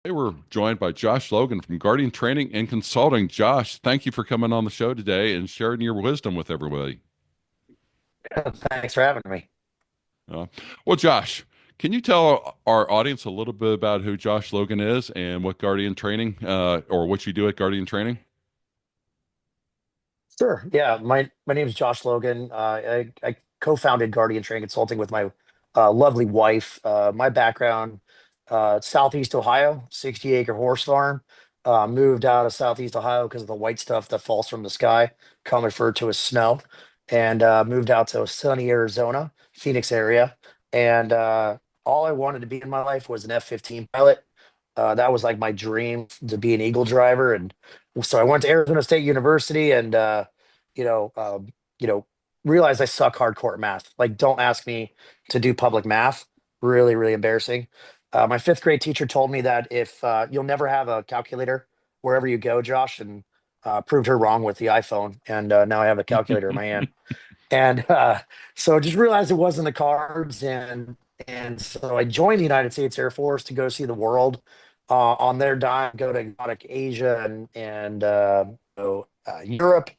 Hey, we're joined by Josh Logan from Guardian Training and Consulting. Josh, thank you for coming on the show today and sharing your wisdom with everybody. Thanks for having me. Uh, well, Josh, can you tell our audience a little bit about who Josh Logan is and what Guardian Training, or what you do at Guardian Training? Sure. Yeah, my name is Josh Logan. I co-founded Guardian Training Consulting with my lovely wife. My background, Southeast Ohio, 60-acre horse farm. Moved out of Southeast Ohio because of the white stuff that falls from the sky, commonly referred to as snow, and moved out to sunny Arizona, Phoenix area. And all I wanted to be in my life was an F-15 pilot. That was like my dream to be an Eagle driver, and so I went to Arizona State University, and you know, um, you know, realized I suck hardcore at math. Like, don't ask me to do public math. Really, really embarrassing. My fifth grade teacher told me that if you'll never have a calculator wherever you go, Josh, and proved her wrong with the iPhone, and now I have a calculator in my hand. And so just realized it wasn't the cards, and so I joined the United States Air Force to go see the world on their dime, go to exotic Asia and Europe,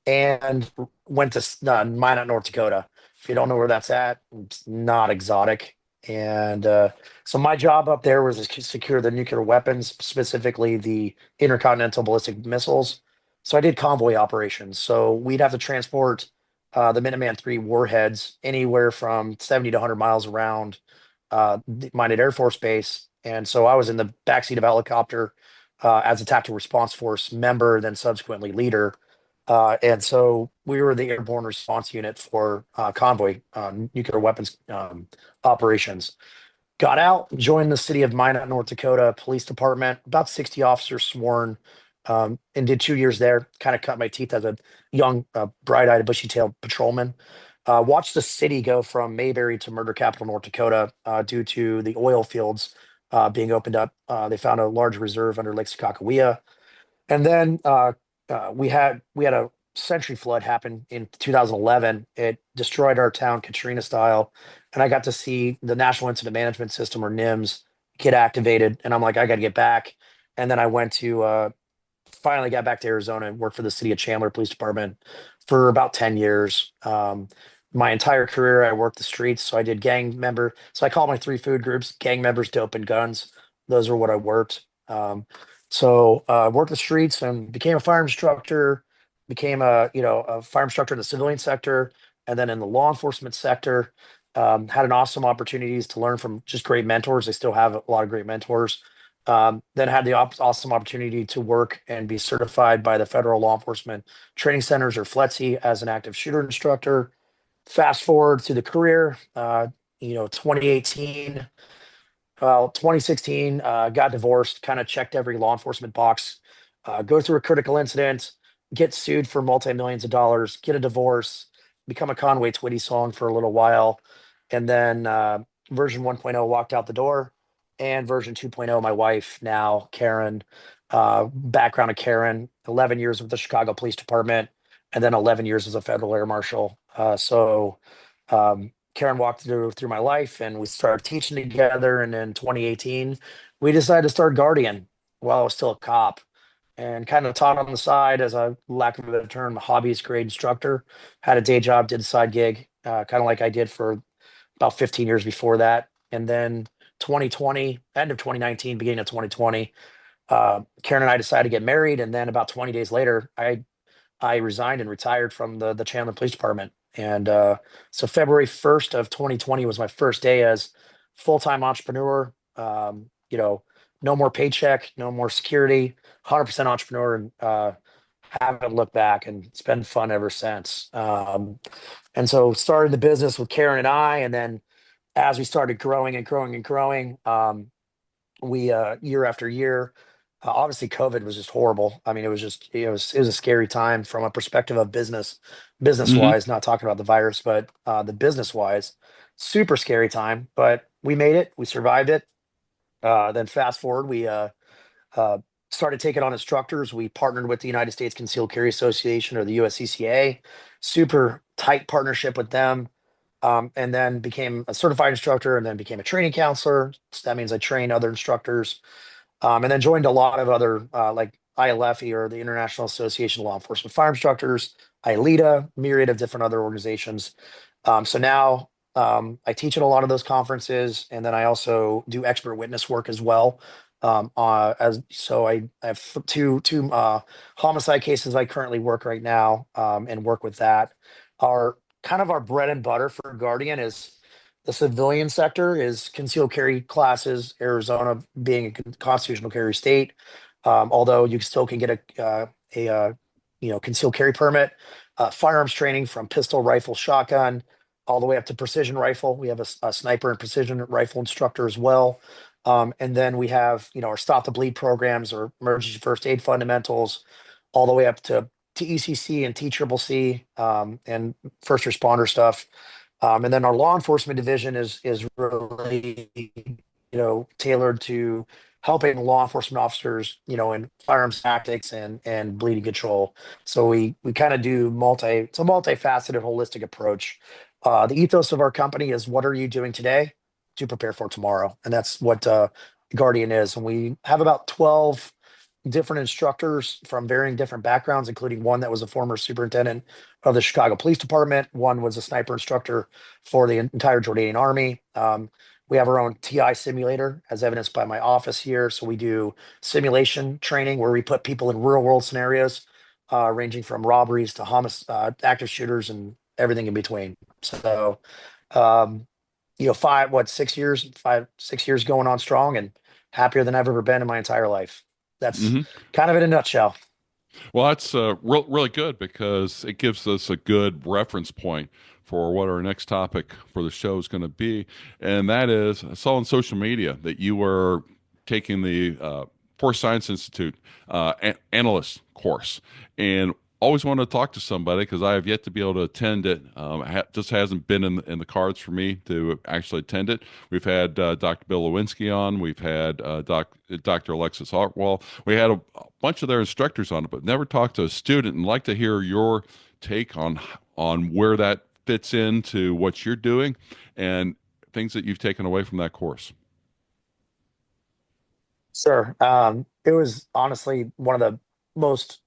and went to Minot, North Dakota. If you don't know where that's at, it's not exotic. And so my job up there was to secure the nuclear weapons, specifically the intercontinental ballistic missiles. So I did convoy operations. So we'd have to transport the Minuteman III warheads anywhere from 70 to 100 miles around the Minot Air Force Base. And so I was in the backseat of a helicopter as a tactical response force member, then subsequently leader. And so we were the airborne response unit for convoy nuclear weapons operations. Got out, joined the city of Minot, North Dakota Police Department, about 60 officers sworn, and did 2 years there. Kind of cut my teeth as a young, bright-eyed, bushy-tailed patrolman. Watched the city go from Mayberry to murder capital North Dakota due to the oil fields being opened up. They found a large reserve under Lake Sakakawea, and then we had a century flood happen in 2011. It destroyed our town Katrina style, and I got to see the National Incident Management System, or NIMS, get activated. And I'm like, I got to get back. And then I went to finally got back to Arizona and worked for the city of Chandler Police Department for about 10 years. My entire career, I worked the streets. So I did gang member. So I call my three food groups gang members, dope, and guns. Those are what I worked. Worked the streets and became a fire instructor, became a fire instructor in the civilian sector, and then in the law enforcement sector. Had an awesome opportunities to learn from just great mentors. I still have a lot of great mentors. Then had the awesome opportunity to work and be certified by the Federal Law Enforcement Training Centers, or FLETC, as an active shooter instructor. Fast forward to the career, 2018, 2016, got divorced, kind of checked every law enforcement box, go through a critical incident, get sued for multi-millions of dollars, get a divorce, become a Conway Twitty song for a little while, and then version 1.0 walked out the door, and version 2.0, my wife now, Karen, background of Karen, 11 years with the Chicago Police Department, and then 11 years as a federal air marshal. Karen walked through my life, and we started teaching together. And in 2018, we decided to start Guardian while I was still a cop, and kind of taught on the side as a, lack of a better term, a hobbyist grade instructor. Had a day job, did a side gig, kind of like I did for about 15 years before that. And then 2020, end of 2019, beginning of 2020, Karen and I decided to get married. And then about 20 days later, I resigned and retired from the Chandler Police Department. And so February 1st of 2020 was my first day as full-time entrepreneur. No more paycheck, no more security, 100% entrepreneur, and haven't looked back. And it's been fun ever since. And so started the business with Karen and I, and then as we started growing and growing and growing, we year after year. Obviously, COVID was just horrible. I mean, it was a scary time from a perspective of business Hmm. wise. Not talking about the virus, but the business wise, super scary time. But we made it. We survived it. Then fast forward, we uh, started taking on instructors. We partnered with the United States Concealed Carry Association, or the USCCA. Super tight partnership with them. And then became a certified instructor, and then became a training counselor. So that means I train other instructors. And then joined a lot of other like ILFE, or the International Association of Law Enforcement Fire Instructors, ILETA, myriad of different other organizations. So now I teach at a lot of those conferences, and then I also do expert witness work as well. As so, I have two homicide cases I currently work right now, and work with that. Our kind of our bread and butter for Guardian is the civilian sector is concealed carry classes. Arizona being a constitutional carry state, although you still can get a concealed carry permit. Firearms training from pistol, rifle, shotgun, all the way up to precision rifle. We have a sniper and precision rifle instructor as well. And then we have, our stop the bleed programs, or emergency first aid fundamentals, all the way up to TECC and TCCC, and first responder stuff. And then our law enforcement division is really, tailored to helping law enforcement officers, in firearms tactics and bleeding control. So we kind of do it's a multifaceted, holistic approach. The ethos of our company is, what are you doing today to prepare for tomorrow? And that's what Guardian is. And we have about 12 different instructors from varying different backgrounds, including one that was a former superintendent of the Chicago Police Department. One was a sniper instructor for the entire Jordanian Army. We have our own TI simulator, as evidenced by my office here. So we do simulation training where we put people in real world scenarios, ranging from robberies to active shooters and everything in between. So, um, 6 years going on strong, and happier than I've ever been in my entire life. That's Hmm. kind of in a nutshell. Well, that's really good because it gives us a good reference point for what our next topic for the show is going to be. And that is, I saw on social media that you were taking the Force Science Institute analyst course, and always wanted to talk to somebody because I have yet to be able to attend it. Just hasn't been in the cards for me to actually attend it. We've had Dr. Bill Lewinsky on. We've had Dr. Alexis Hartwell. We had a bunch of their instructors on it, but never talked to a student. And like to hear your take on where that fits into what you're doing and things that you've taken away from that course. Sure. It was honestly one of the most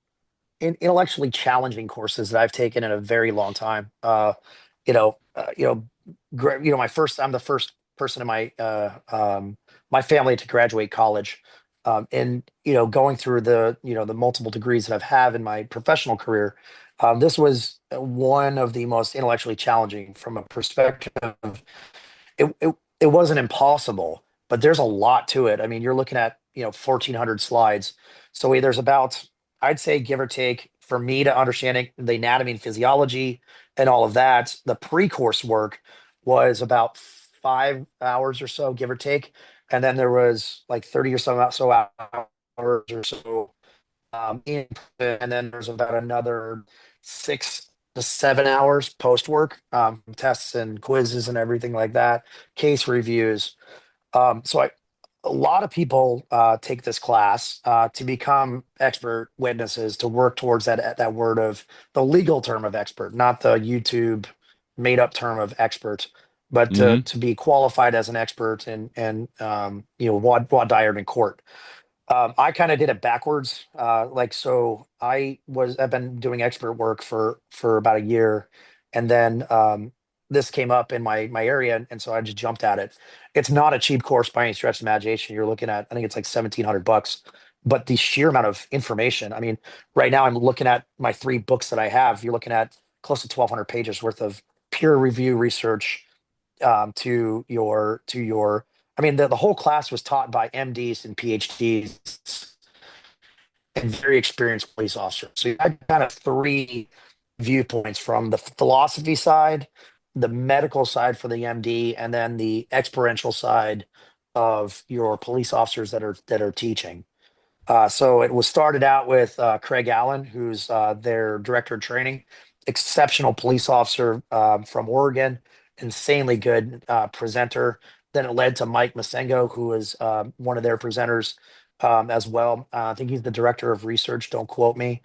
intellectually challenging courses that I've taken in a very long time. You know, uh, you know, I'm the first person in my family to graduate college. And going through the multiple degrees that I've had in my professional career, this was one of the most intellectually challenging from a perspective of it wasn't impossible, but there's a lot to it. I mean, you're looking at 1,400 slides. So there's about, I'd say, give or take, for me to understanding the anatomy and physiology and all of that. The pre-course work was about 5 hours or so, give or take, and then there was like 30 or so hours or so in, and then there's about another 6 to 7 hours post work, tests and quizzes and everything like that, case reviews. A lot of people take this class to become expert witnesses, to work towards that word of the legal term of expert, not the YouTube made up term of expert, but to Hmm. to be qualified as an expert and what desired in court. I kind of did it backwards. I've been doing expert work for about a year, and then this came up in my area, and so I just jumped at it. It's not a cheap course by any stretch of imagination. You're looking at, I think it's like $1,700, but the sheer amount of information. I mean, right now I'm looking at my three books that I have. You're looking at close to 1,200 pages worth of peer review research, to your I mean, the whole class was taught by MDs and PhDs and very experienced police officers. So you had kind of three viewpoints: from the philosophy side, the medical side for the MD, and then the experiential side of your police officers that are teaching. So it was started out with Craig Allen, who's their director of training, exceptional police officer from Oregon, insanely good presenter. Then it led to Mike Masengo, who is one of their presenters as well. I think he's the director of research. Don't quote me.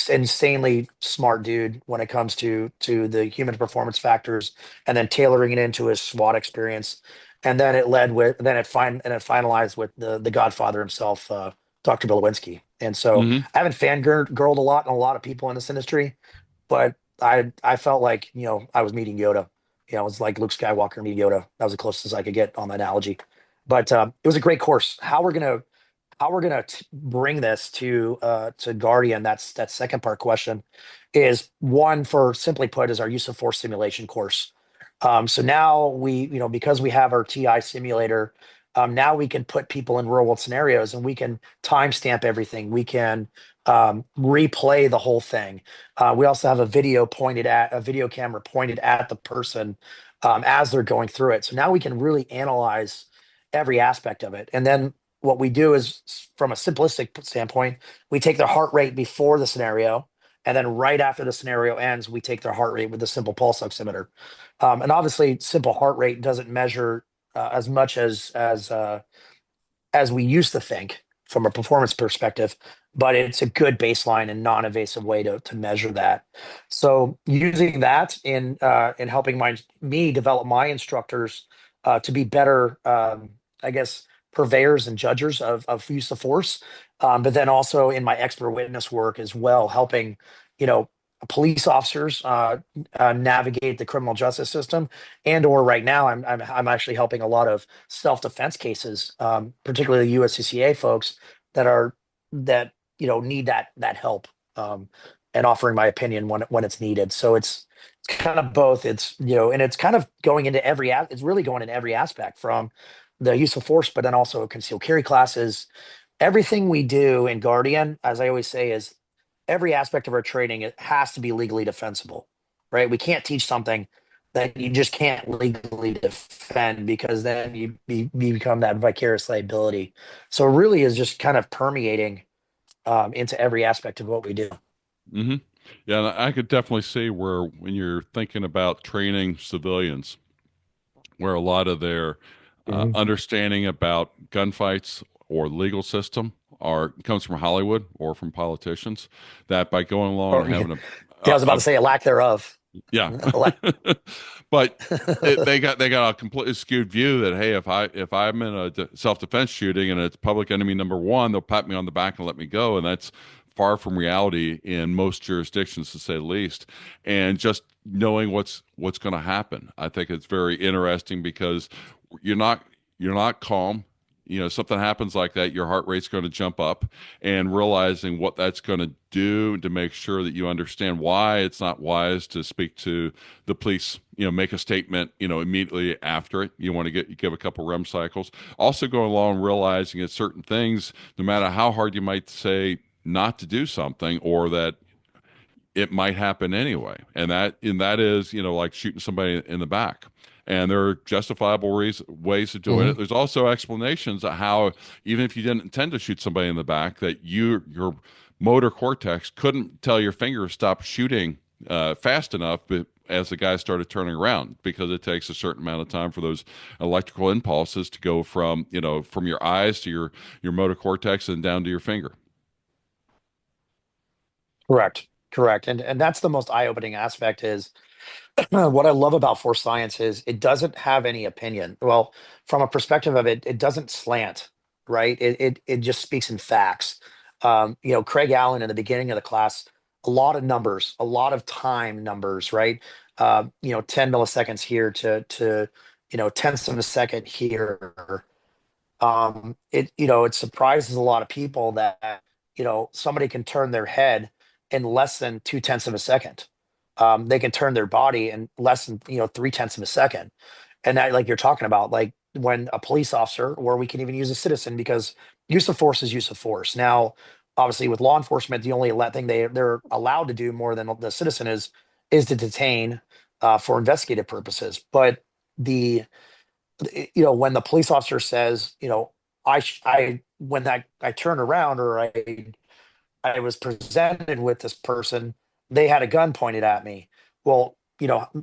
Insanely smart dude when it comes to the human performance factors, and then tailoring it into his SWAT experience. and then it finalized with the Godfather himself, Dr. Bilowinski. And so Hmm. I haven't fangirled a lot on a lot of people in this industry, but I felt like, I was meeting Yoda. It was like Luke Skywalker meeting Yoda. That was the closest I could get on that analogy. But it was a great course. How we're gonna bring this to Guardian? That second part question is one, for simply put, is our use of force simulation course. So now because we have our TI simulator, now we can put people in real world scenarios and we can timestamp everything. We can replay the whole thing. We also have a video camera pointed at the person as they're going through it. So now we can really analyze every aspect of it. And then what we do is, from a simplistic standpoint, we take their heart rate before the scenario, and then right after the scenario ends, we take their heart rate with a simple pulse oximeter. And obviously, simple heart rate doesn't measure as much as we used to think from a performance perspective, but it's a good baseline and non-invasive way to measure that. So using that in helping me develop my instructors to be better, I guess, purveyors and judges of use of force, but then also in my expert witness work as well, helping you know police officers navigate the criminal justice system, and or right now I'm actually helping a lot of self-defense cases, particularly USCCA folks that need that help, and offering my opinion when it's needed. So it's kind of both. And it's kind of going into it's really going in every aspect, from the use of force, but then also concealed carry classes. Everything we do in Guardian, as I always say, is every aspect of our training, it has to be legally defensible, right? We can't teach something that you just can't legally defend, because then you become that vicarious liability. So it really is just kind of permeating into every aspect of what we do. Hmm. Yeah, and I could definitely see where when you're thinking about training civilians, where a lot of their Mhm. understanding about gunfights or legal system are comes from Hollywood or from politicians. That by going along Or and yeah, having I was about a to say a lack thereof. yeah, Lack- but they got a completely skewed view that, hey, if I'm in a self defense shooting and it's public enemy number one, they'll pat me on the back and let me go, and that's far from reality in most jurisdictions, to say the least. And just knowing what's going to happen, I think it's very interesting because you're not you're not calm. Something happens like that, your heart rate's going to jump up, and realizing what that's going to do to make sure that you understand why it's not wise to speak to the police, make a statement, immediately after it. You want to give a couple REM cycles. Also going along realizing that certain things, no matter how hard you might say not to do something, or that it might happen anyway. And that is, like shooting somebody in the back. And there are justifiable ways of doing it. Mhm. There's also explanations of how, even if you didn't intend to shoot somebody in the back, that your motor cortex couldn't tell your finger to stop shooting fast enough, but as the guy started turning around, because it takes a certain amount of time for those electrical impulses to go from your eyes to your motor cortex and down to your finger. Correct. Correct. And that's the most eye-opening aspect is what I love about force science is it doesn't have any opinion. Well, from a perspective of it, it doesn't slant, right? It just speaks in facts. Craig Allen in the beginning of the class, a lot of numbers, a lot of time numbers, right? 10 milliseconds here to tenths of a second here. It surprises a lot of people that somebody can turn their head in less than 2/10 of a second. They can turn their body in less than 3/10 of a second. And that, like you're talking about, like when a police officer, or we can even use a citizen, because use of force is use of force. Now, obviously, with law enforcement, the only thing they're allowed to do more than the citizen is to detain for investigative purposes. But the when the police officer says, I when I turned around, or I was presented with this person, they had a gun pointed at me. Well,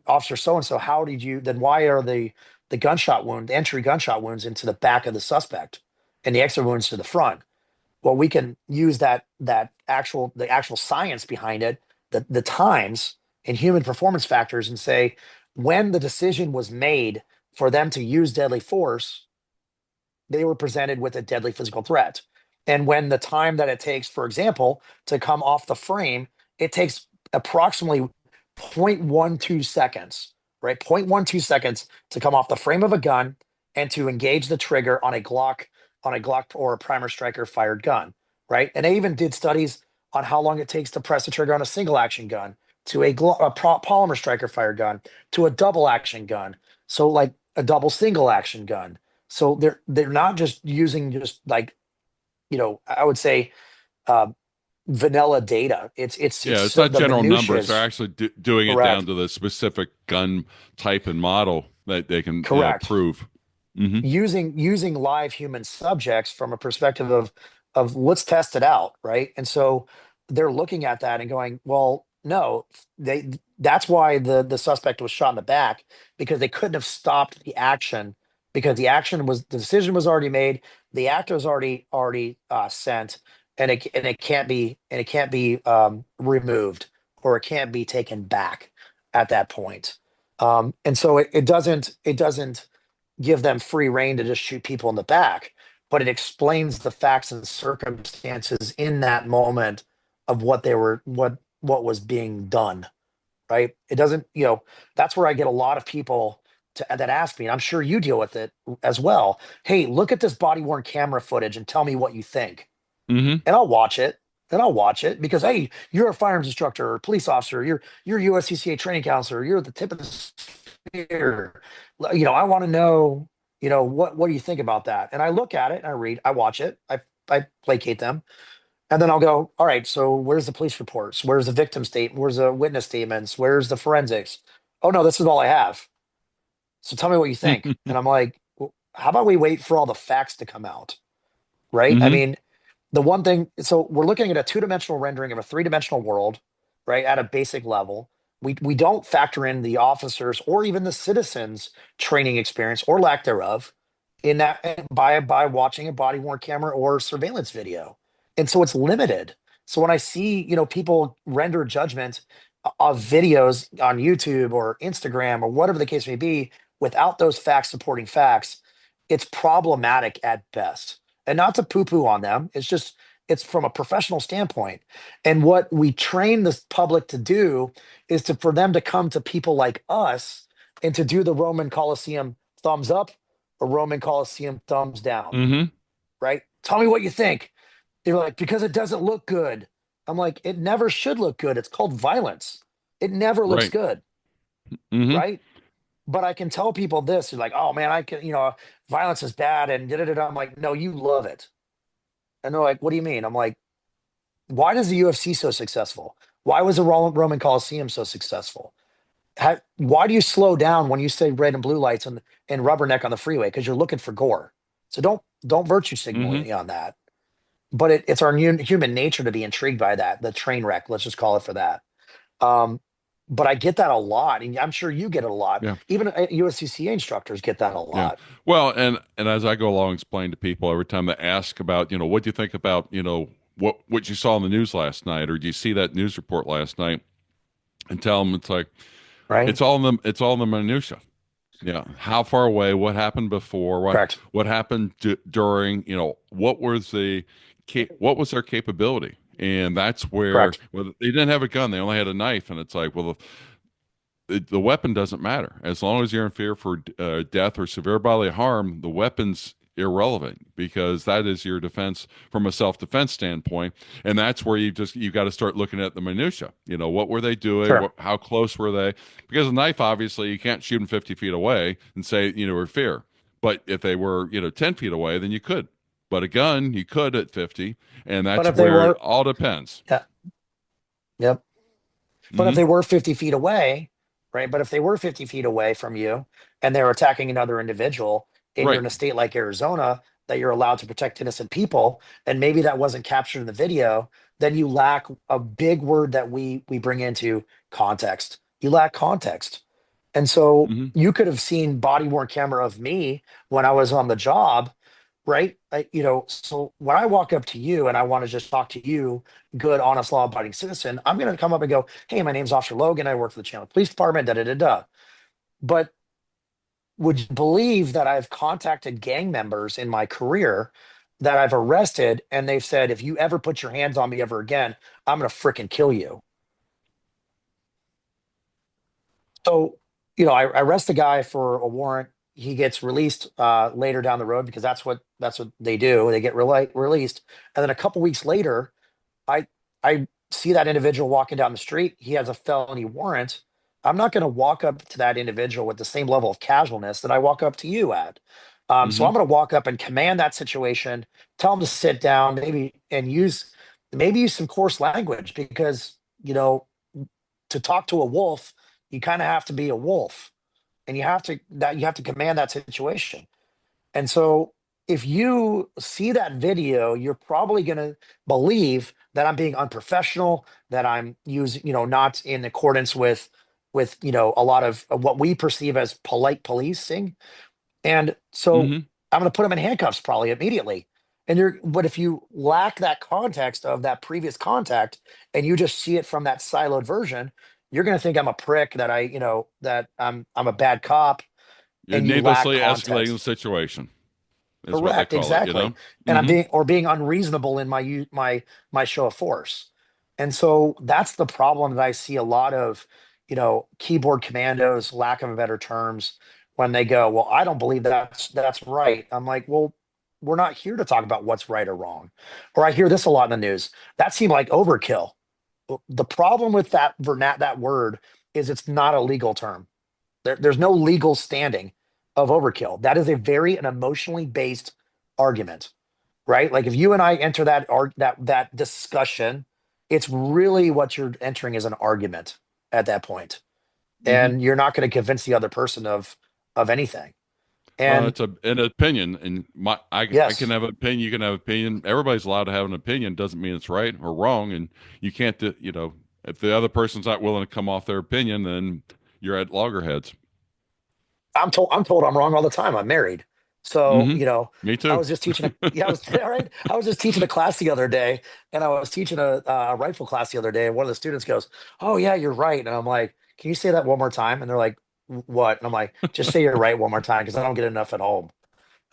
officer so and so, how did you then? Why are the entry gunshot wounds into the back of the suspect, and the exit wounds to the front? Well, we can use the actual science behind it, the times and human performance factors, and say when the decision was made for them to use deadly force, they were presented with a deadly physical threat. And when the time that it takes, for example, to come off the frame, it takes approximately 0.12 seconds, right? 0.12 seconds to come off the frame of a gun and to engage the trigger on a Glock or a primer striker fired gun, right? And they even did studies on how long it takes to press the trigger on a single action gun, to a polymer striker fired gun, to a double action gun. So like a double single action gun. So they're not just using just like, I would say uh, vanilla data. It's Yeah, it's so not the general minutia numbers. They're is actually doing it down correct. to the specific gun type and model that they can Correct. prove. Hmm. Using live human subjects from a perspective of let's test it out, right? And so they're looking at that and going, well, no, that's why the suspect was shot in the back, because they couldn't have stopped the action, because the decision was already made, the actor was already sent, and it can't be removed, or it can't be taken back at that point. And so it doesn't give them free rein to just shoot people in the back, but it explains the facts and circumstances in that moment of what was being done, right? It doesn't, that's where I get a lot of people that ask me, and I'm sure you deal with it as well. Hey, look at this body worn camera footage and tell me what you think. Hmm. And I'll watch it. And I'll watch it because, hey, you're a firearms instructor or police officer. You're USCCA training counselor. You're at the tip of the spear. I want to know, what do you think about that? And I look at it and I watch it. I placate them. And then I'll go, all right, so where's the police reports? Where's the victim statement? Where's the witness statements? Where's the forensics? Oh no, this is all I have. So tell me what you think. And I'm like, well, how about we wait for all the facts to come out? Right? I Hmm. mean, the one thing, so we're looking at a two-dimensional rendering of a three-dimensional world, right, at a basic level. We don't factor in the officers or even the citizens' training experience or lack thereof in that by watching a body-worn camera or surveillance video. And so it's limited. So when I see, people render judgment of videos on YouTube or Instagram or whatever the case may be without those facts supporting facts, it's problematic at best. And not to poo-poo on them, it's from a professional standpoint. And what we train the public to do is for them to come to people like us and to do the Roman Colosseum thumbs up or Roman Colosseum thumbs down, Hmm. right? Tell me what you think. They're like, because it doesn't look good. I'm like, it never should look good. It's called violence. It never looks Right. good, Hmm. right? But I can tell people this. They're like, oh man, I can, violence is bad and da da da. I'm like, no, you love it. And they're like, what do you mean? I'm like, why is the UFC so successful? Why was the Roman Coliseum so successful? Why do you slow down when you say red and blue lights and rubberneck on the freeway? Because you're looking for gore. So don't virtue signal Hmm. me on that. But it's our human nature to be intrigued by that, the train wreck. Let's just call it for that. Um, but I get that a lot, and I'm sure you get it a lot. Yeah. Even USCCA instructors get that a Yeah. lot, Well, and as I go along, explain to people every time they ask about, what do you think about, what you saw in the news last night, or do you see that news report last night, and tell them it's like right? it's all in the minutia. Yeah, how far away? What happened before? Correct. What happened during? What was what was their capability? And that's where, Correct. well, they didn't have a gun; they only had a knife, and it's like, well, the weapon doesn't matter as long as you're in fear for death or severe bodily harm. The weapon's irrelevant because that is your defense from a self-defense standpoint, and that's where you got to start looking at the minutia. What were they doing? Sure. How close were they? Because a knife, obviously, you can't shoot them 50 feet away and say or fear. But if they were 10 feet away, then you could. But a gun, you could at 50, and But that's if they where it were, all depends. yeah, yep. But if Hmm. they were 50 feet away, right? But if they were 50 feet away from you and they're attacking another individual, and you're Right. in a state like Arizona that you're allowed to protect innocent people, and maybe that wasn't captured in the video, then you lack a big word that we bring into context. You lack context. And so Hmm. you could have seen body worn camera of me when I was on the job, right? So when I walk up to you and I want to just talk to you, good, honest, law-abiding citizen, I'm going to come up and go, "Hey, my name's Officer Logan. I work for the Chandler Police Department. Da da da da." But would you believe that I've contacted gang members in my career that I've arrested, and they've said, if you ever put your hands on me ever again, I'm gonna freaking kill you. So, I arrest the guy for a warrant. He gets released later down the road because that's what they do. They get released, and then a couple weeks later, I I see that individual walking down the street. He has a felony warrant. I'm not going to walk up to that individual with the same level of casualness that I walk up to you at. So Hmm. I'm going to walk up and command that situation, tell him to sit down, maybe use some coarse language because to talk to a wolf, you kind of have to be a wolf, and you have to command that situation. And so if you see that video, you're probably going to believe that I'm being unprofessional, that I'm using, not in accordance with, a lot of what we perceive as polite policing. And so Hmm. I'm going to put them in handcuffs probably immediately. But if you lack that context of that previous contact and you just see it from that siloed version, you're going to think I'm a prick, that I'm a bad cop, You're and you lack needlessly escalating the context. situation, is what they Correct, call it, you exactly. know? And I'm Hmm. being unreasonable in my show of force. And so that's the problem that I see a lot of, keyboard commandos, lack of better terms, when they go, well, I don't believe that's right. I'm like, well, we're not here to talk about what's right or wrong. Or I hear this a lot in the news. That seemed like overkill. The problem with that word is it's not a legal term. There's no legal standing of overkill. That is a very an emotionally based argument, right? Like if you and I enter that discussion, it's really what you're entering is an argument at that point, Hmm. and you're not going to convince the other person of anything. Well, And it's an opinion, and I can yes, have an opinion. You can have an opinion. Everybody's allowed to have an opinion. Doesn't mean it's right or wrong, and you can't. If the other person's not willing to come off their opinion, then you're at loggerheads. I'm told I'm wrong all the time. I'm married. So, Hmm. Me I too. was just teaching yeah, I was all right. I was just teaching a class the other day, and I was teaching a rifle class the other day, and one of the students goes, "Oh yeah, you're right." And I'm like, "Can you say that one more time?" And they're like, "What?" And I'm like, "Just say you're right one more time because I don't get enough at home."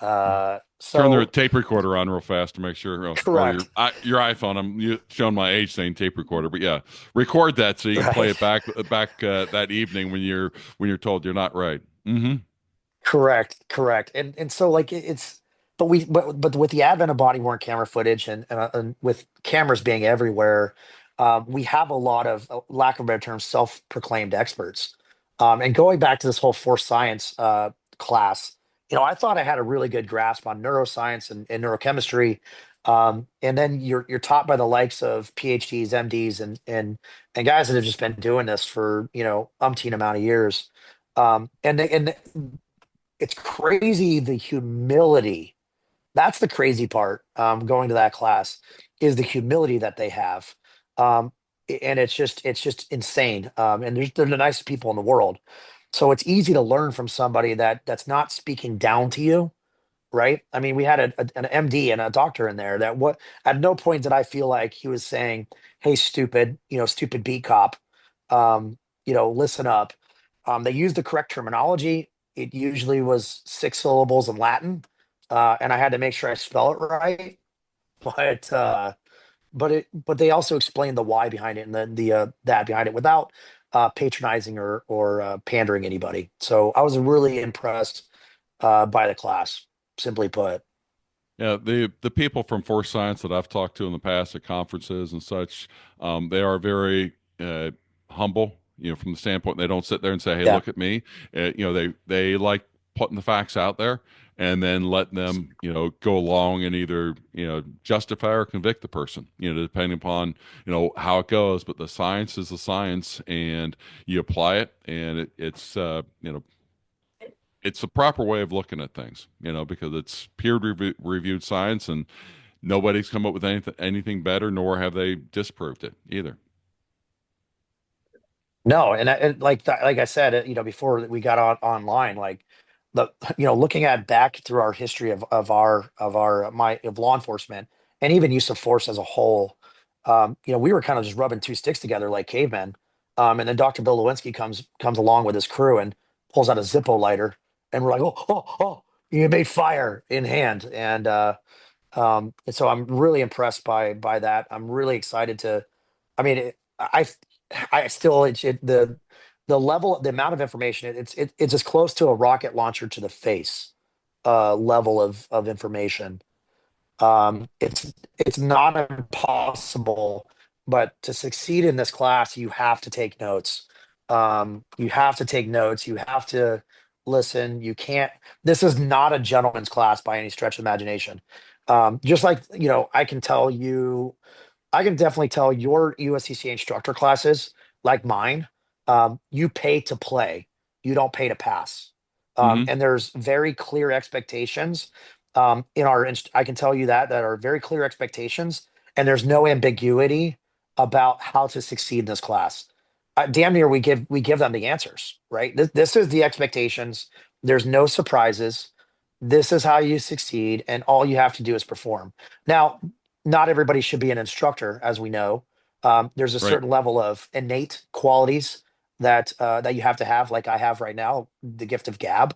Turn their So tape recorder on real fast to make sure, or your correct. your iPhone. Showing my age saying tape recorder, but yeah, record that so you can play Right. it back that evening when you're told you're not right. Hmm. Correct. And so like it's but with the advent of body worn camera footage and with cameras being everywhere, we have a lot of, lack of a better term, self-proclaimed experts. And going back to this whole force science class, I thought I had a really good grasp on neuroscience and neurochemistry. And then you're taught by the likes of PhDs, MDs, and guys that have just been doing this for umpteen amount of years. And it's crazy the humility. That's the crazy part. Going to that class is the humility that they have, um, and it's just insane. And they're the nicest people in the world. So it's easy to learn from somebody that's not speaking down to you, right? I mean, we had an MD and a doctor in there that what at no point did I feel like he was saying, "Hey, stupid, stupid beat cop, listen up." They used the correct terminology. It usually was six syllables in Latin, and I had to make sure I spell it right. But but they also explained the why behind it and the that behind it without patronizing or pandering anybody. So I was really impressed by the class, simply put. Yeah, the people from Force Science that I've talked to in the past at conferences and such, they are very humble. From the standpoint they don't sit there and say, "Hey, Yeah. look at me." They like putting the facts out there and then letting them go along and either justify or convict the person. Depending upon how it goes. But the science is the science, and you apply it, and it's the proper way of looking at things, because it's peer reviewed science, and nobody's come up with anything better, nor have they disproved it either. No, and like I said, before we got on online, like the looking at back through our history of law enforcement and even use of force as a whole, we were kind of just rubbing two sticks together like cavemen. And then Dr. Bill Lewinsky comes along with his crew and pulls out a Zippo lighter and we're like, oh, you made fire in hand. And so I'm really impressed by that. I'm really excited to, I mean, I still, the level, the amount of information, it's as close to a rocket launcher to the face, level of information. It's not impossible, but to succeed in this class, you have to take notes. You have to take notes. You have to listen. You can't. This is not a gentleman's class by any stretch of imagination. Just like, I can definitely tell your USCCA instructor classes, like mine, you pay to play. You don't pay to pass. Hmm. And there's very clear expectations I can tell you that are very clear expectations, and there's no ambiguity about how to succeed in this class. Damn near we give them the answers, right? This is the expectations. There's no surprises. This is how you succeed, and all you have to do is perform. Now, not everybody should be an instructor, as we know. There's a Right. certain level of innate qualities that you have to have, like I have right now, the gift of gab.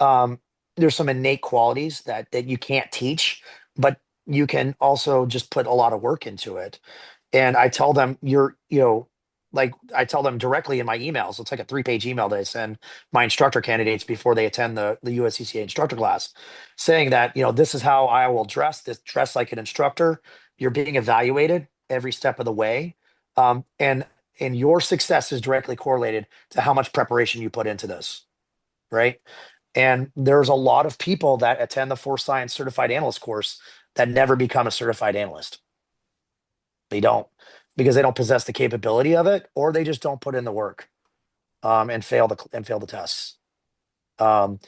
Um, there's some innate qualities that you can't teach, but you can also just put a lot of work into it. And I tell them like I tell them directly in my emails. It's like a 3-page email that I send my instructor candidates before they attend the USCCA instructor class, saying that, this is how I will dress like an instructor. You're being evaluated every step of the way. And your success is directly correlated to how much preparation you put into this, right? And there's a lot of people that attend the Force Science Certified Analyst course that never become a certified analyst. They don't, because they don't possess the capability of it, or they just don't put in the work, and fail the tests. Um,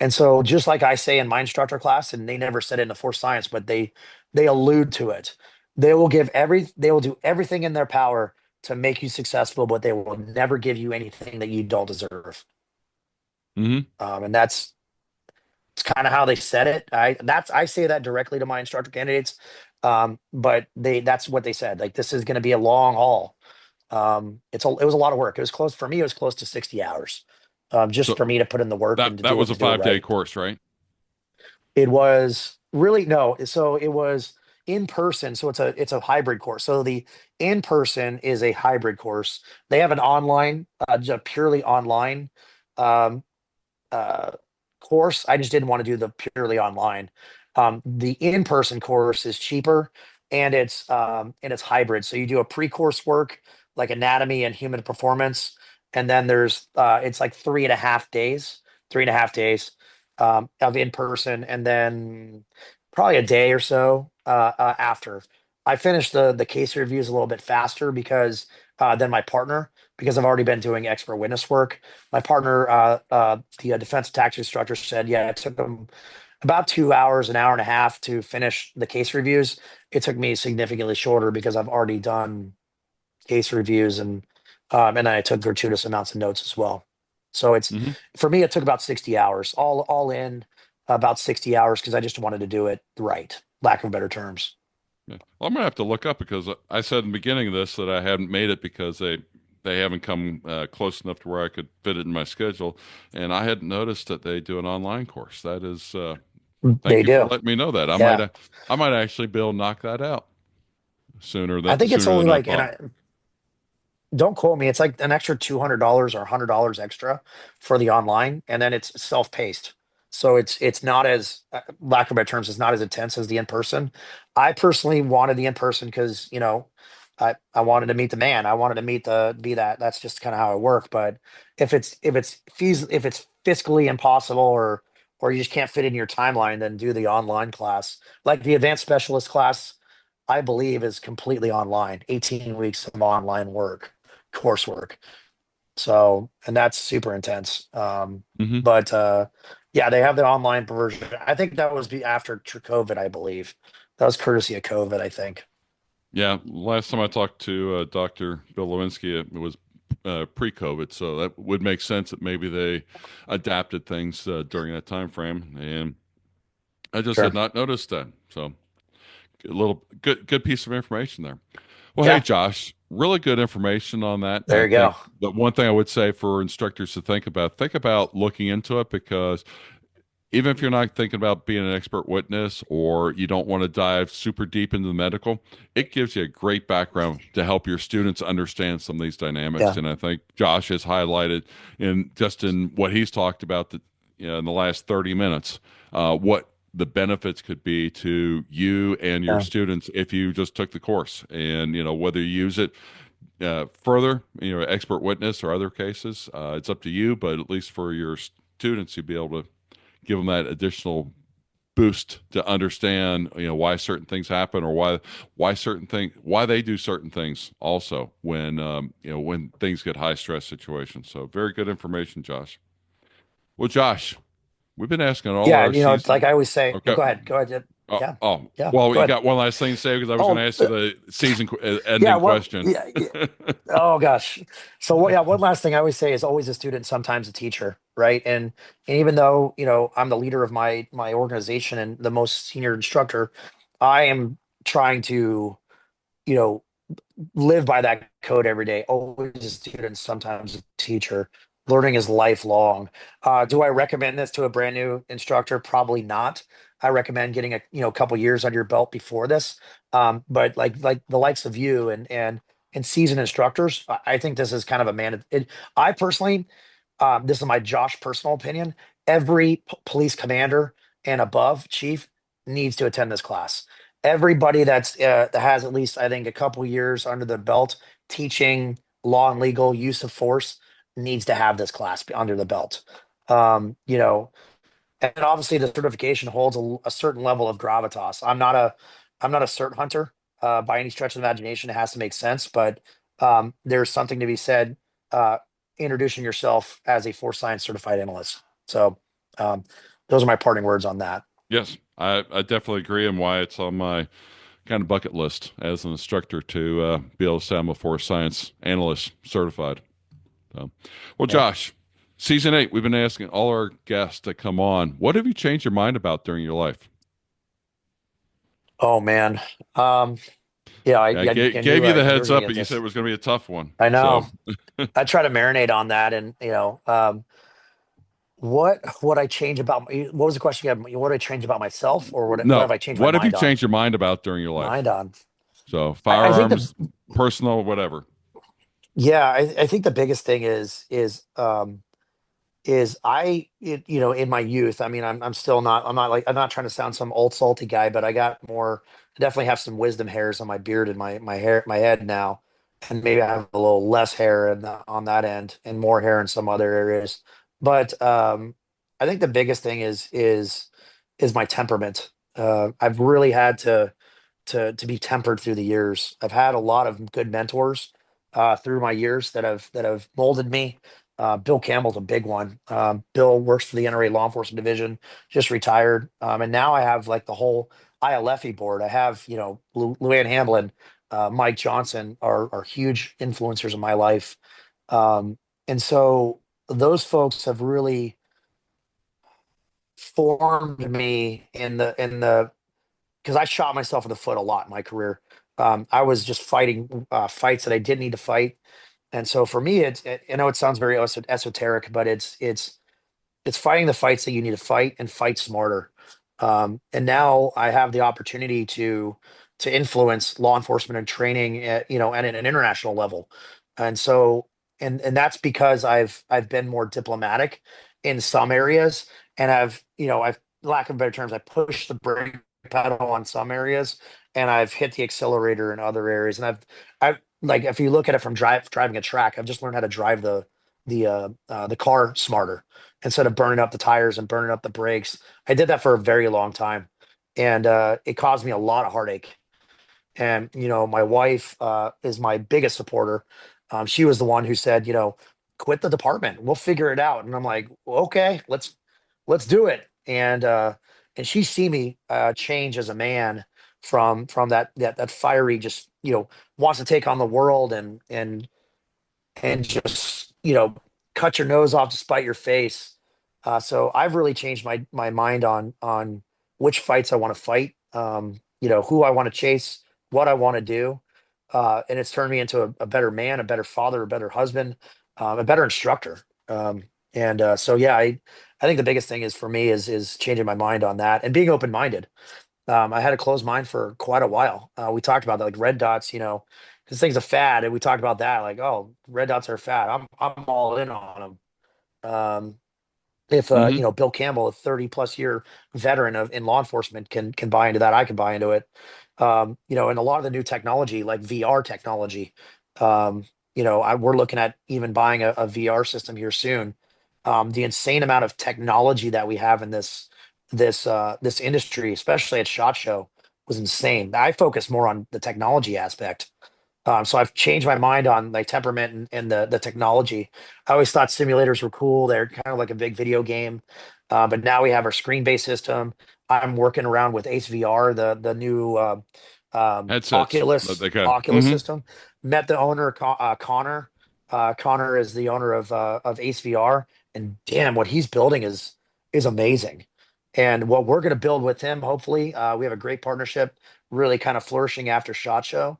and so, just like I say in my instructor class, and they never said it in the Force Science, but they allude to it. They will do everything in their power to make you successful, but they will never give you anything that you don't deserve. Hmm. And that's It's kind of how they said it. I say that directly to my instructor candidates. But that's what they said. Like, this is going to be a long haul. It was a lot of work. It was close for me. It was close to 60 hours, just for So me to put in the work that and to that do it was to a do it 5 day right. course, right? It was really no. So it was in person. So it's a hybrid course. So the in person is a hybrid course. They have an online, just purely online, um, uh, course. I just didn't want to do the purely online. The in-person course is cheaper, and it's hybrid. So you do a pre-course work like anatomy and human performance, and then there's it's like 3.5 days, 3.5 days of in-person, and then probably a day or so after. I finished the case reviews a little bit faster because than my partner, because I've already been doing expert witness work. My partner, the defense tax instructor, said, yeah, it took him about 2 hours, an hour and a half to finish the case reviews. It took me significantly shorter because I've already done case reviews, and I took gratuitous amounts of notes as well. So Hmm. for me, it took about 60 hours, all in about 60 hours, because I just wanted to do it right, lack of better terms. Yeah. Well, I'm gonna have to look up because I said in the beginning of this that I hadn't made it because they haven't come close enough to where I could fit it in my schedule, and I hadn't noticed that they do an online course. That is, thank They you for do. letting me know that. Yeah. I might actually be able to knock that out I think it's sooner only than I like, thought. don't quote me. It's like an extra $200 or $100 extra for the online, and then it's self-paced. So it's not as, lack of better terms, it's not as intense as the in person. I personally wanted the in person because I wanted to meet the man. I wanted to meet the be that. That's just kind of how I work. But if it's fiscally impossible, or you just can't fit in your timeline, then do the online class. Like the advanced specialist class, I believe is completely online. 18 weeks of online coursework. So, and that's super intense. Hmm. But yeah, they have the online version. I think that was after COVID, I believe. That was courtesy of COVID, I think. Yeah, last time I talked to Dr. Bill Lewinsky, it was pre-COVID, so that would make sense that maybe they adapted things during that time frame, and I just had Sure. not noticed that. So a little good piece of information there. Well, hey, Yeah, Josh, really good information on that. I there you think go. the one thing I would say for instructors to think about looking into it, because even if you're not thinking about being an expert witness or you don't want to dive super deep into the medical, it gives you a great background to help your students understand some of these dynamics. Yeah, And I think Josh has highlighted in what he's talked about in the last 30 minutes, what the benefits could be to you and your yeah, students if you just took the course. And whether you use it further, expert witness or other cases, it's up to you. But at least for your students, you'd be able to give them that additional boost to understand why certain things happen, or why they do certain things also when things get high stress situations. So very good information, Josh. Well, Josh, we've been asking all yeah. our And it's like season. I always say. Okay. Go ahead. Go ahead. Oh, Yeah, oh, yeah. well, Go you ahead. got one last thing to say, because I was going Oh, to ask you the season yeah. ending What? question. Yeah, yeah. Oh gosh. So yeah, one last thing I always say is always a student, sometimes a teacher, right? And even though, I'm the leader of my organization and the most senior instructor, I am trying to, you know, live by that code every day. Always a student, sometimes a teacher. Learning is lifelong. Do I recommend this to a brand new instructor? Probably not. I recommend getting a couple years under your belt before this. But like the likes of you and seasoned instructors, I think this is kind of a man. I personally, this is my Josh personal opinion. Every police commander and above chief needs to attend this class. Everybody that has at least, I think, a couple years under the belt teaching law and legal use of force needs to have this class under the belt. You know, and obviously the certification holds a certain level of gravitas. I'm not a cert hunter by any stretch of the imagination. It has to make sense, but there's something to be said uh, introducing yourself as a force science certified analyst. So um, those are my parting words on that. Yes, I definitely agree, and why it's on my kind of bucket list as an instructor to be able to say I'm a force science analyst certified. So, well, Yeah. Josh, season 8, we've been asking all our guests to come on. What have you changed your mind about during your life? Oh man. Um, yeah, Yeah, I gave knew you the you were heads going to up, get but you said this. it was going to be a tough one. I So, know. I try to marinate on that, and what I change about what was the question again? What did I change about myself, or what no, have I changed my what have you mind on? changed your mind about during your life? Mind on. So, I think the firearms, personal, whatever. yeah, I think the biggest thing is in my youth. I mean, I'm still not. I'm not trying to sound some old salty guy, but I got more. I definitely have some wisdom hairs on my beard and my hair, my head now, and maybe I have a little less hair on that end and more hair in some other areas. But I think the biggest thing is my temperament. I've really had to be tempered through the years. I've had a lot of good mentors through my years that have molded me. Bill Campbell's a big one. Bill works for the NRA Law Enforcement Division, just retired, and now I have like the whole ILFE board. I have Luann Hamblin, Mike Johnson are huge influencers in my life, and so those folks have really formed me in the because I shot myself in the foot a lot in my career. I was just fighting fights that I didn't need to fight, and so for me, I know it sounds very esoteric, but it's fighting the fights that you need to fight and fight smarter. And now I have the opportunity to influence law enforcement and training, and at an international level. And so, and that's because I've been more diplomatic in some areas, and I've lack of better terms, I pushed the brake pedal on some areas, and I've hit the accelerator in other areas. And I've like if you look at it from driving a track, I've just learned how to drive the car smarter instead of burning up the tires and burning up the brakes. I did that for a very long time, and it caused me a lot of heartache. And my wife is my biggest supporter. She was the one who said, quit the department. We'll figure it out. And I'm like, well, okay, let's do it. And she see me change as a man from that fiery, just wants to take on the world and just cut your nose off to spite your face. So I've really changed my mind on which fights I want to fight, who I want to chase, what I want to do. And it's turned me into a better man, a better father, a better husband, a better instructor. So yeah, I think the biggest thing is for me is changing my mind on that and being open minded. I had a closed mind for quite a while. We talked about that, like red dots, this thing's a fad, and we talked about that, like, oh, red dots are a fad. I'm all in on them. If Hmm. Bill Campbell, a 30 plus year veteran of in law enforcement, can buy into that, I can buy into it. And a lot of the new technology, like VR technology, we're looking at even buying a VR system here soon. The insane amount of technology that we have in this industry, especially at SHOT Show, was insane. I focus more on the technology aspect. So I've changed my mind on like temperament and the technology. I always thought simulators were cool. They're kind of like a big video game. But now we have our screen-based system. I'm working around with Ace VR, the new Headsets that Oculus they got. Oculus system. Met the owner, Connor. Connor is the owner of Ace VR, and damn, what he's building is amazing. And what we're going to build with him, hopefully, we have a great partnership, really kind of flourishing after SHOT Show,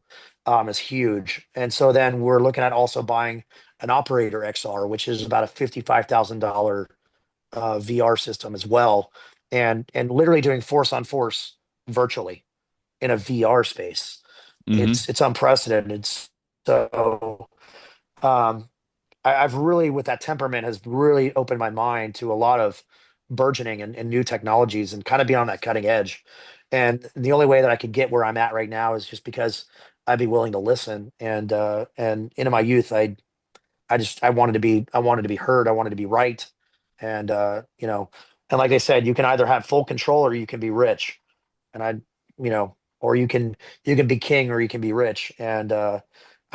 is huge. And so then we're looking at also buying an Operator XR, which is about a $55,000 VR system as well, and literally doing force on force virtually in a VR space. Hmm. It's unprecedented. So um, I've really, with that temperament, has really opened my mind to a lot of burgeoning and new technologies and kind of be on that cutting edge. And the only way that I could get where I'm at right now is just because I'd be willing to listen. And into my youth, I wanted to be heard. I wanted to be right. And and like I said, you can either have full control or you can be rich. And or you can be king or you can be rich. And I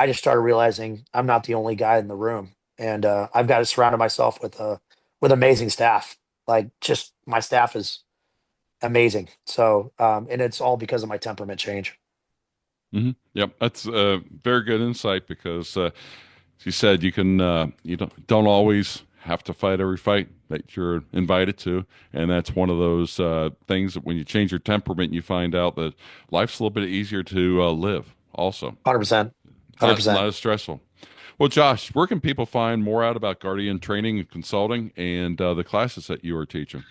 just started realizing I'm not the only guy in the room, and I've got to surround myself with amazing staff. Like, just my staff is amazing. So and it's all because of my temperament change. Hmm. Yep, that's very good insight because, as you said, you don't always have to fight every fight that you're invited to, and that's one of those things that when you change your temperament, you find out that life's a little bit easier to live. Also, 100%. not 100%. as stressful. Well, Josh, where can people find more out about Guardian training and consulting and the classes that you are teaching?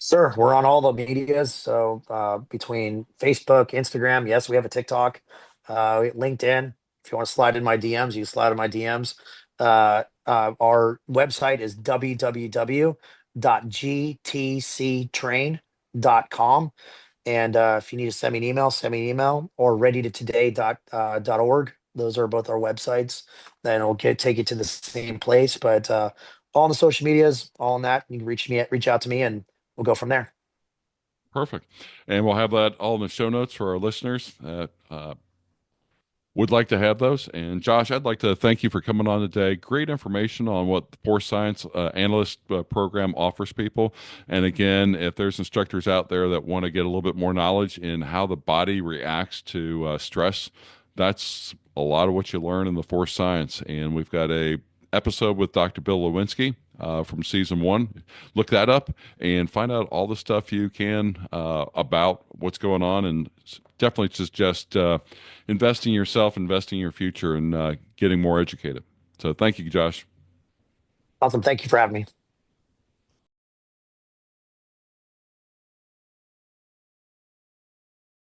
Sure, we're on all the medias. So between Facebook, Instagram, yes, we have a TikTok, LinkedIn. If you want to slide in my DMs, you can slide in my DMs. Our website is www.gtctrain.com. And if you need to send me an email, send me an email, or readytoday.org. Those are both our websites. Then it'll take you to the same place. But all on the social medias, all on that. You can reach out to me, and we'll go from there. Perfect. And we'll have that all in the show notes for our listeners that would like to have those. And Josh, I'd like to thank you for coming on today. Great information on what the Force Science Analyst program offers people. And again, if there's instructors out there that want to get a little bit more knowledge in how the body reacts to stress, that's a lot of what you learn in the Force Science. And we've got a episode with Dr. Bill Lewinsky from season one. Look that up and find out all the stuff you can about what's going on, and definitely just investing in yourself, investing in your future, and getting more educated. So thank you, Josh. Awesome. Thank you for having me.